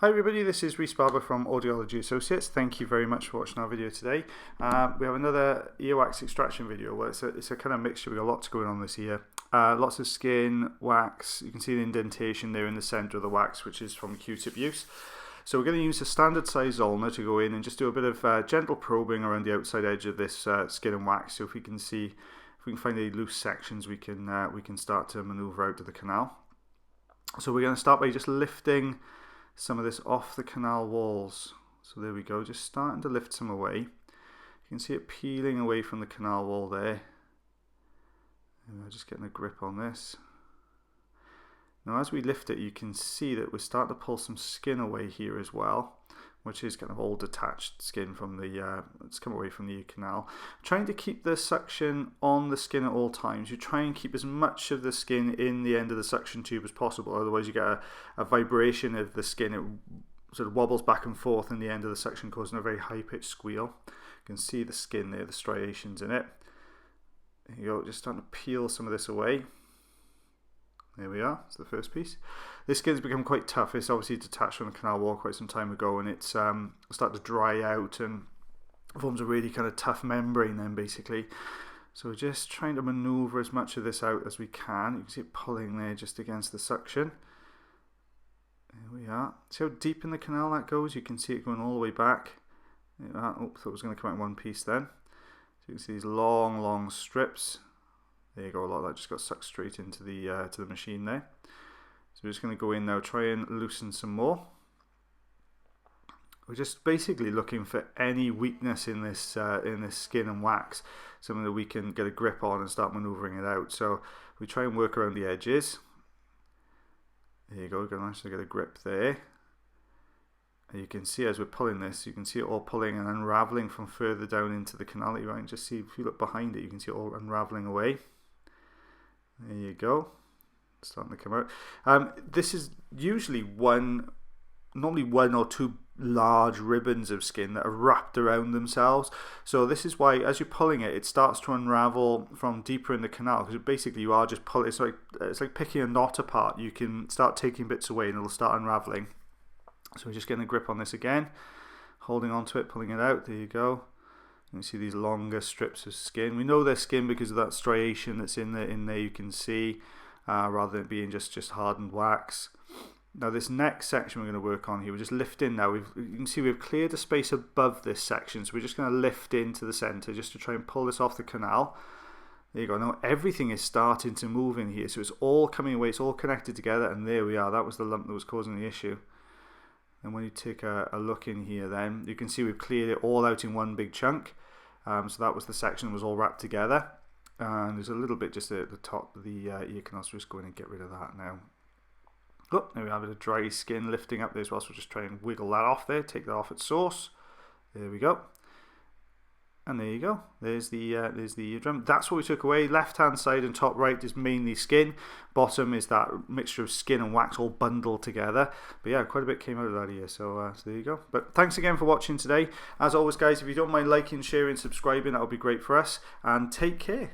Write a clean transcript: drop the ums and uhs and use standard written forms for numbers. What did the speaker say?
Hi everybody, this is Rhys Barber from Audiology Associates. Thank you very much for watching our video today. We have another earwax extraction video. Well, it's a kind of mixture. We've got lots going on this ear. Lots of skin, wax. You can see the indentation there in the center of the wax, which is from Q-tip use. So we're going to use a standard size ulna to go in and just do a bit of gentle probing around the outside edge of this skin and wax. So if we can find any loose sections, we can start to maneuver out to the canal. So we're going to start by just lifting some of this off the canal walls. So there we go, just starting to lift some away. You can see it peeling away from the canal wall there. And we're just getting a grip on this. Now as we lift it, you can see that we're starting to pull some skin away here as well, which is kind of all detached skin from the, it's come away from the ear canal. Trying to keep the suction on the skin at all times. You try and keep as much of the skin in the end of the suction tube as possible, otherwise you get a vibration of the skin. It sort of wobbles back and forth in the end of the suction, causing a very high-pitched squeal. You can see the skin there, the striations in it. There you go, just starting to peel some of this away. There we are, it's the first piece. This skin's become quite tough. It's obviously detached from the canal wall quite some time ago, and it's started to dry out and forms a really kind of tough membrane then basically. So we're just trying to maneuver as much of this out as we can. You can see it pulling there just against the suction. There we are. See how deep in the canal that goes? You can see it going all the way back. There we are. Oh, thought it was going to come out in one piece then. So you can see these long strips. There you go, a lot of that just got sucked straight into the to the machine there. So we're just going to go in now, try and loosen some more. We're just basically looking for any weakness in this skin and wax, something that we can get a grip on and start maneuvering it out. So we try and work around the edges. There you go, we're going to actually get a grip there. And you can see as we're pulling this, you can see it all pulling and unraveling from further down into the canal. You can just see, if you look behind it, you can see it all unraveling away. There you go, starting to come out. This is usually normally one or two large ribbons of skin that are wrapped around themselves. So this is why, as you're pulling it, it starts to unravel from deeper in the canal, because basically you are just pulling. It's like picking a knot apart. You can start taking bits away and it'll start unraveling. So we're just getting a grip on this again, holding onto it, pulling it out. There you go. You see these longer strips of skin. We know they're skin because of that striation that's in there. You can see, rather than it being just hardened wax. Now this next section we're going to work on here, we're just lifting now. You can see we've cleared a space above this section, so we're just going to lift into the center just to try and pull this off the canal. There you go. Now everything is starting to move in here, so it's all coming away. It's all connected together, and there we are. That was the lump that was causing the issue. And when you take a look in here, then you can see we've cleared it all out in one big chunk. So that was the section that was all wrapped together. And there's a little bit just at the top of the ear canal, so just go in and get rid of that now. Oh, now we have a bit of dry skin lifting up there as well, so we'll just try and wiggle that off there, take that off its source. There we go. And there you go. There's the eardrum. That's what we took away. Left hand side and top right is mainly skin. Bottom is that mixture of skin and wax all bundled together. But yeah, quite a bit came out of that ear. So there you go. But thanks again for watching today. As always, guys, if you don't mind liking, sharing, subscribing, that would be great for us. And take care.